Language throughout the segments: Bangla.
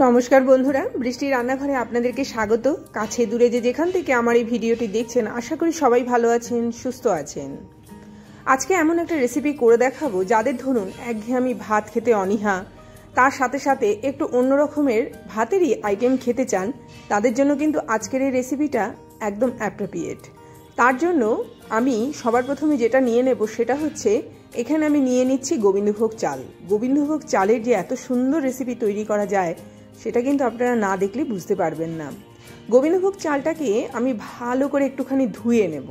নমস্কার বন্ধুরা, বৃষ্টির রান্নাঘরে আপনাদেরকে স্বাগত। কাছে দূরে যে যেখান থেকে আমার এই ভিডিওটি দেখছেন, আশা করি সবাই ভালো আছেন, সুস্থ আছেন। আজকে এমন একটা রেসিপি করে দেখাবো যাদের ধরুন একঘেয়েমি ভাত খেতে অনীহা, তার সাথে সাথে একটু অন্য রকমের ভাতেরই আইটেম খেতে চান, তাদের জন্য কিন্তু আজকের এই রেসিপিটা একদম অ্যাপ্রোপ্রিয়েট। তার জন্য আমি সবার প্রথমে যেটা নিয়ে নেব সেটা হচ্ছে, এখানে আমি নিয়ে নিচ্ছি গোবিন্দভোগ চাল। গোবিন্দভোগ চালের যে এত সুন্দর রেসিপি তৈরি করা যায় সেটা কিন্তু আপনারা না দেখলে বুঝতে পারবেন না। গোবিন্দভোগ চালটাকে আমি ভালো করে একটুখানি ধুয়ে নেব।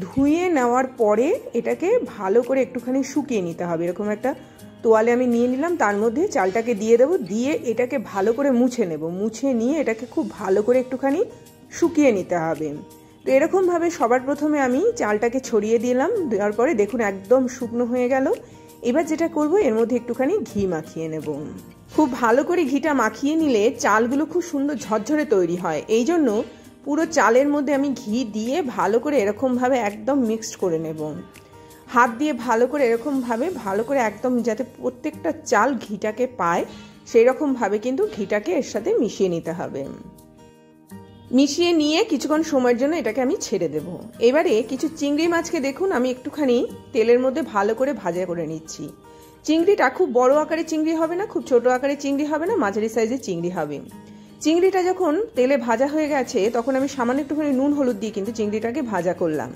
ধুয়ে নেওয়ার পরে এটাকে ভালো করে একটুখানি শুকিয়ে নিতে হবে। এরকম একটা তোয়ালে আমি নিয়ে নিলাম, তার মধ্যে চালটাকে দিয়ে দেবো, দিয়ে এটাকে ভালো করে মুছে নেব। মুছে নিয়ে এটাকে খুব ভালো করে একটুখানি শুকিয়ে নিতে হবে। তো এরকমভাবে সবার প্রথমে আমি চালটাকে ছড়িয়ে দিলাম, দেওয়ার পরে দেখুন একদম শুকনো হয়ে গেল। এবার যেটা করব, এর মধ্যে একটুখানি ঘি মাখিয়ে নেব। খুব ভালো করে ঘিটা মাখিয়ে নিলে চালগুলো খুব সুন্দর ঝরঝরে তৈরি হয়। এই জন্য পুরো চালের মধ্যে আমি ঘি দিয়ে ভালো করে এরকমভাবে একদম মিক্সড করে নেব। হাত দিয়ে ভালো করে এরকমভাবে ভালো করে একদম যাতে প্রত্যেকটা চাল ঘিটাকে পায় সেই রকমভাবে কিন্তু ঘিটাকে এর সাথে মিশিয়ে নিতে হবে। মিশিয়ে নিয়ে কিছুক্ষণ সময়ের জন্য এটাকে আমি ছেড়ে দেব। এবারে কিছু চিংড়ি মাছকে দেখুন আমি একটুখানি তেলের মধ্যে ভালো করে ভাজা করে নিচ্ছি। চিংড়িটা খুব বড় আকারের চিংড়ি হবে না, খুব ছোট আকারের চিংড়ি হবে না, মাঝারি সাইজের চিংড়ি হবে। চিংড়িটা যখন তেলে ভাজা হয়ে গেছে তখন আমি সামান্য একটুখানি নুন হলুদ দিয়ে কিন্তু চিংড়িটাকে ভাজা করলাম।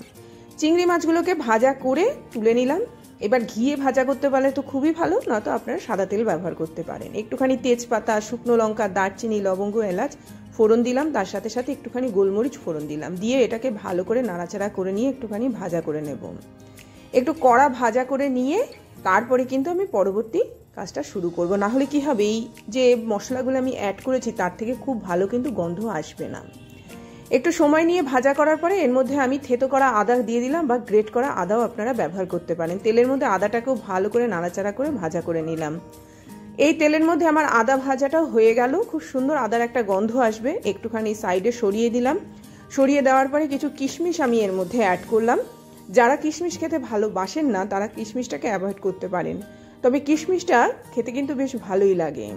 চিংড়ি মাছগুলোকে ভাজা করে তুলে নিলাম। এবার ঘিয়ে ভাজা করতে পারলে তো খুবই ভালো, নয়তো আপনারা সাদা তেল ব্যবহার করতে পারেন। একটুখানি তেজপাতা, শুকনো লঙ্কা, দারচিনি, লবঙ্গ, এলাচ ফোড়ন দিলাম, তার সাথে সাথে একটুখানি গোলমরিচ ফোড়ন দিলাম, দিয়ে এটাকে ভালো করে নাড়াচাড়া করে নিয়ে একটুখানি ভাজা করে নেব। একটু কড়া ভাজা করে নিয়ে তারপরে কিন্তু আমি পরবর্তী কাজটা শুরু করব। না হলে কি হবে, এই যে মশলাগুলো আমি অ্যাড করেছি তার থেকে খুব ভালো কিন্তু গন্ধ আসবে না। একটু সময় নিয়ে ভাজা করার পরে এর মধ্যে আমি থেতো করা আদা দিয়ে দিলাম, বা গ্রেট করা আদাও আপনারা ব্যবহার করতে পারেন। তেলের মধ্যে আদাটাকেও ভালো করে নাড়াচাড়া করে ভাজা করে নিলাম। এই তেলের মধ্যে আমার আদা ভাজাটাও হয়ে গেল, খুব সুন্দর আদার একটা গন্ধ আসবে। একটুখানি সাইডে সরিয়ে দিলাম। সরিয়ে দেওয়ার পরে কিছু কিশমিশ আমি এর মধ্যে অ্যাড করলাম। যারা কিশমিশ খেতে ভালোবাসেন না তারা কিশমিশটাকে অ্যাভয়েড করতে পারেন, তবে কিশমিশটা খেতে কিন্তু বেশ ভালোই লাগে।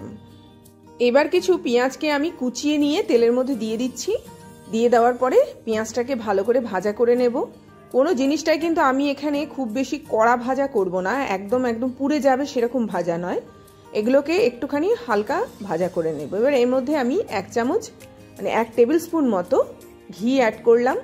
এবার কিছু পেঁয়াজকে আমি কুচিয়ে নিয়ে তেলের মধ্যে দিয়ে দিচ্ছি। দিয়ে দেওয়ার পরে পেঁয়াজটাকে ভালো করে ভাজা করে নেব। কোনো জিনিসটাই কিন্তু আমি এখানে খুব বেশি কড়া ভাজা করব না, একদম পুড়ে যাবে সেরকম ভাজা নয়। এগুলোকে একটুখানি হালকা ভাজা করে নেব। এবার এর মধ্যে আমি 1 চামচ 1 টেবিল স্পুন মতো ঘি অ্যাড করলাম।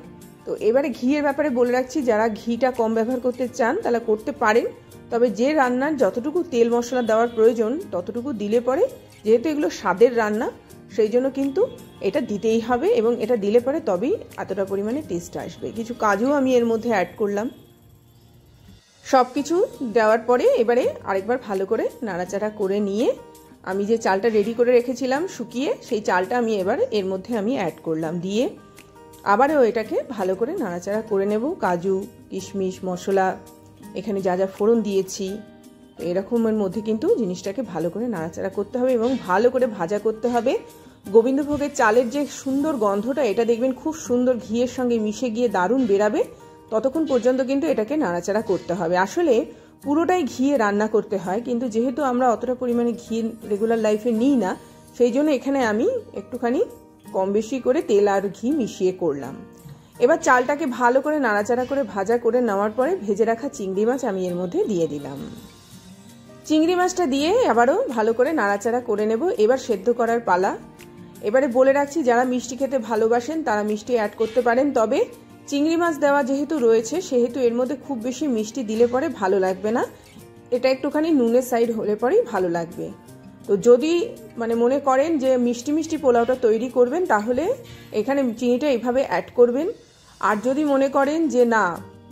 তো এবারে ঘিয়ের ব্যাপারে বলে রাখছি, যারা ঘিটা কম ব্যবহার করতে চান তারা করতে পারেন, তবে যে রান্নার যতটুকু তেল মশলা দেওয়ার প্রয়োজন ততটুকু দিলে পরে, যেহেতু এগুলো স্বাদের রান্না সেই জন্য কিন্তু এটা দিতেই হবে, এবং এটা দিলে পরে তবেই এতটা পরিমাণে টেস্ট আসবে। কিছু কাজু আমি এর মধ্যে অ্যাড করলাম। সব কিছু দেওয়ার পরে এবারে আরেকবার ভালো করে নাড়াচাড়া করে নিয়ে আমি যে চালটা রেডি করে রেখেছিলাম শুকিয়ে, সেই চালটা আমি এবার এর মধ্যে আমি অ্যাড করলাম। দিয়ে আবারও এটাকে ভালো করে নাড়াচাড়া করে নেব। কাজু, কিশমিশ, মশলা, এখানে যা যা ফোড়ন দিয়েছি, এরকমের মধ্যে কিন্তু জিনিসটাকে ভালো করে নাড়াচাড়া করতে হবে এবং ভালো করে ভাজা করতে হবে। গোবিন্দভোগের চালের যে সুন্দর গন্ধটা, এটা দেখবেন খুব সুন্দর ঘিয়ের সঙ্গে মিশে গিয়ে দারুণ বেরাবে। ততক্ষণ পর্যন্ত কিন্তু এটাকে নাড়াচাড়া করতে হবে। আসলে পুরোটাই ঘিয়ে রান্না করতে হয়, কিন্তু যেহেতু আমরা অতটা পরিমাণে ঘি রেগুলার লাইফে নিই না, সেই জন্য এখানে আমি একটুখানি কম বেশি করে তেল আর ঘি মিশিয়ে করলাম। এবার চালটাকে ভালো করে নাড়াচাড়া করে ভাজা করে নেওয়ার পরে ভেজে রাখা চিংড়ি মাছ আমি এর মধ্যে দিয়ে দিলাম। চিংড়ি মাছটা দিয়ে আবারও ভালো করে নাড়াচাড়া করে নেব। এবার সেদ্ধ করার পালা। এবারে বলে রাখছি, যারা মিষ্টি খেতে ভালোবাসেন তারা মিষ্টি অ্যাড করতে পারেন, তবে চিংড়ি মাছ দেওয়া যেহেতু রয়েছে সেহেতু এর মধ্যে খুব বেশি মিষ্টি দিলে পরে ভালো লাগবে না। এটা একটুখানি নুনের সাইড হলে পরেই ভালো লাগবে। তো যদি মনে করেন যে মিষ্টি মিষ্টি পোলাওটা তৈরি করবেন, তাহলে এখানে চিনিটা এইভাবে অ্যাড করবেন। আর যদি মনে করেন যে না,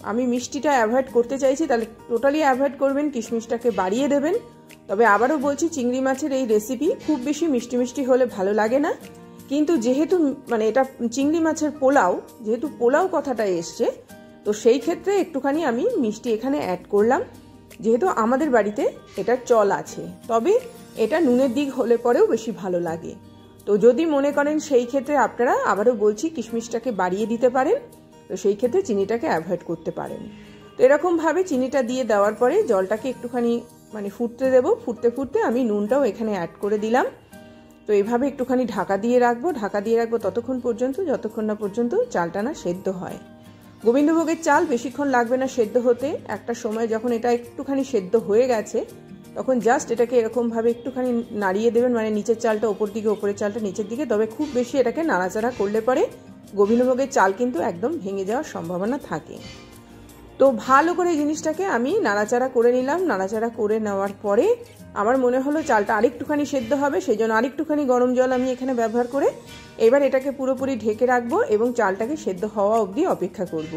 আমি মিষ্টিটা অ্যাভয়েড করতে চাইছি, তাহলে টোটালি অ্যাভয়েড করবেন, কিশমিশটাকে বাড়িয়ে দেবেন। তবে আবারও বলছি, চিংড়ি মাছের এই রেসিপি খুব বেশি মিষ্টি মিষ্টি হলে ভালো লাগে না। কিন্তু যেহেতু এটা চিংড়ি মাছের পোলাও, যেহেতু পোলাও কথাটা এসছে, তো সেই ক্ষেত্রে একটুখানি আমি মিষ্টি এখানে অ্যাড করলাম, যেহেতু আমাদের বাড়িতে এটা চল আছে। তবে এটা নুনের দিক হলে পরেও বেশি ভালো লাগে। তো যদি মনে করেন সেই ক্ষেত্রে আপনারা, আবারও বলছি, কিশমিশটাকে বাড়িয়ে দিতে পারেন, তো সেই ক্ষেত্রে চিনিটাকে অ্যাভয়েড করতে পারেন। তো এরকমভাবে চিনিটা দিয়ে দেওয়ার পরে জলটাকে একটুখানি ফুটতে দেব। ফুটতে ফুটতে আমি নুনটাও এখানে অ্যাড করে দিলাম। তো এইভাবে একটুখানি ঢাকা দিয়ে রাখবো ততক্ষণ পর্যন্ত যতক্ষণ না পর্যন্ত চালটা না সেদ্ধ হয়। গোবিন্দভোগের চাল বেশিক্ষণ লাগবে না সেদ্ধ হতে। একটা সময় যখন এটা একটুখানি সেদ্ধ হয়ে গেছে তখন জাস্ট এটাকে এরকমভাবে একটুখানি নাড়িয়ে দেবেন, মানে নিচের চালটা ওপর দিকে, ওপরের চালটা নিচের দিকে। তবে খুব বেশি এটাকে নাড়াচাড়া করলে পরে গোবিন্দভোগের চাল কিন্তু একদম ভেঙে যাওয়ার সম্ভাবনা থাকে। তো ভালো করে জিনিসটাকে আমি নাড়াচাড়া করে নিলাম। নাড়াচাড়া করে নেওয়ার পরে আমার মনে হলো চালটা আরেকটুখানি সেদ্ধ হবে, সেই জন্য আরেকটুখানি গরম জল আমি এখানে ব্যবহার করে এবার এটাকে পুরোপুরি ঢেকে রাখবো এবং চালটাকে সেদ্ধ হওয়া অবধি অপেক্ষা করব।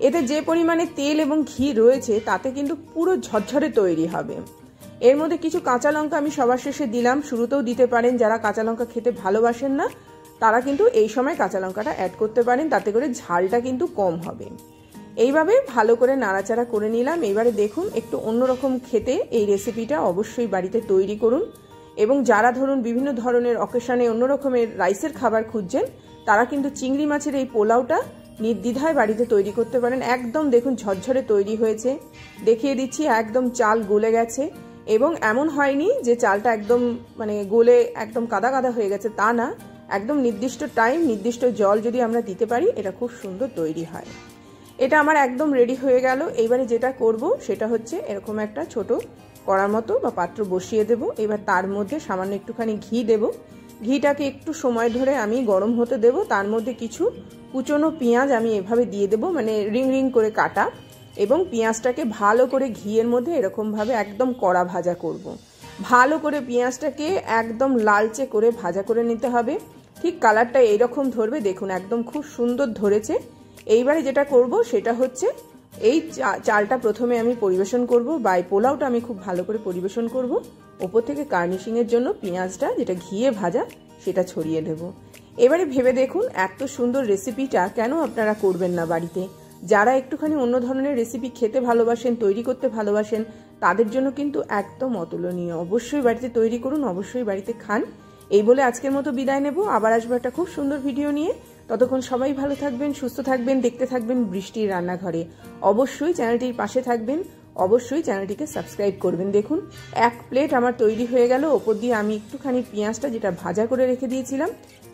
এতে যে পরিমাণে তেল এবং ঘি রয়েছে তাতে কিন্তু পুরো ঝরঝরে তৈরি হবে। এর মধ্যে কিছু কাঁচা লঙ্কা আমি সবার শেষে দিলাম, শুরুতেও দিতে পারেন। যারা কাঁচা লঙ্কা খেতে ভালোবাসেন না তারা কিন্তু এই সময় কাঁচা লঙ্কাটা অ্যাড করতে পারেন, তাতে করে ঝালটা কিন্তু কম হবে। এইভাবে ভালো করে নাড়াচাড়া করে নিলাম। এবারে দেখুন একটু অন্যরকম খেতে এই রেসিপিটা অবশ্যই বাড়িতে তৈরি করুন। এবং যারা ধরুন বিভিন্ন ধরনের অকেশনে অন্য রকমের রাইসের খাবার খুঁজছেন তারা কিন্তু চিংড়ি মাছের এই পোলাওটা নির্দ্বিধায় বাড়িতে তৈরি করতে পারেন। একদম দেখুন ঝরঝরে তৈরি হয়েছে, দেখিয়ে দিচ্ছি একদম চাল গলে গেছে। এবং এমন হয়নি যে চালটা একদম মানে গলে একদম কাদা কাদা হয়ে গেছে, তা না। একদম নির্দিষ্ট টাইম, নির্দিষ্ট জল যদি আমরা দিতে পারি এটা খুব সুন্দর তৈরি হয়। এটা আমার একদম রেডি হয়ে গেল। এইবারে যেটা করব সেটা হচ্ছে এরকম একটা ছোট কড়ার মতো বা পাত্র বসিয়ে দেব। এবার তার মধ্যে সামান্য একটুখানি ঘি দেব। ঘিটাকে একটু সময় ধরে আমি গরম হতে দেব। তার মধ্যে কিছু কুচনো পেঁয়াজ আমি এভাবে দিয়ে দেব, মানে রিং রিং করে কাটা। এবং পেঁয়াজটাকে ভালো করে ঘিয়ের মধ্যে এরকমভাবে একদম কড়া ভাজা করব। ভালো করে পেঁয়াজটাকে একদম লালচে করে ভাজা করে নিতে হবে। ঠিক কালারটা এইরকম ধরবে, দেখুন একদম খুব সুন্দর ধরেছে। এইবারে যেটা করব সেটা হচ্ছে এই চালটা প্রথমে আমি পরিবেশন করব, বা এই পোলাওটা আমি খুব ভালো করে পরিবেশন করব। ওপর থেকে গার্নিশিংয়ের জন্য পেঁয়াজটা যেটা ঘিয়ে ভাজা সেটা ছড়িয়ে দেব। এবারে ভেবে দেখুন এত সুন্দর রেসিপিটা কেন আপনারা করবেন না বাড়িতে। যারা একটুখানি অন্য ধরনের রেসিপি খেতে ভালোবাসেন, তৈরি করতে ভালোবাসেন, তাদের জন্য কিন্তু একদম অতুলনীয়। অবশ্যই বাড়িতে তৈরি করুন, অবশ্যই বাড়িতে খান। এই বলে আজকের মতো বিদায় নেব। আবার আসবো একটা খুব সুন্দর ভিডিও নিয়ে। ততক্ষণ সবাই ভালো থাকবেন, সুস্থ থাকবেন, দেখতে থাকবেন বৃষ্টির রান্নাঘরে। অবশ্যই চ্যানেলটির পাশে থাকবেন, অবশ্যই চ্যানেলটিকে সাবস্ক্রাইব করবেন। দেখুন এক প্লেট আমার তৈরি হয়ে গেল। ওপর দিয়ে আমি একটুখানি পেঁয়াজটা যেটা ভাজা করে রেখে দিয়েছিলাম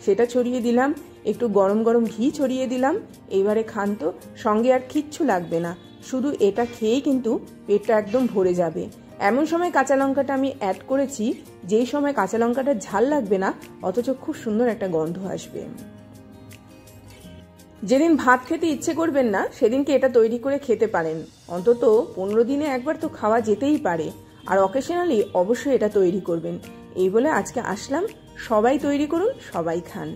সেটা ছড়িয়ে দিলাম, একটু গরম গরম ঘি ছড়িয়ে দিলাম। এইবারে খান তো, সঙ্গে আর কিচ্ছু লাগবে না, শুধু এটা খেয়েই কিন্তু পেটটা একদম ভরে যাবে। এমন সময় কাঁচা লঙ্কাটা আমি অ্যাড করেছি যেই সময় কাঁচা লঙ্কাটা ঝাল লাগবে না, অথচ খুব সুন্দর একটা গন্ধ আসবে। যেদিন ভাত খেতে ইচ্ছে করবেন না সেদিনকে এটা তৈরি করে খেতে পারেন। অন্তত 15 দিনে একবার তো খাওয়া যেতেই পারে। আর অকেশনালি অবশ্যই এটা তৈরি করবেন। এই বলে আজকে আসলাম। সবাই তৈরি করুন, সবাই খান।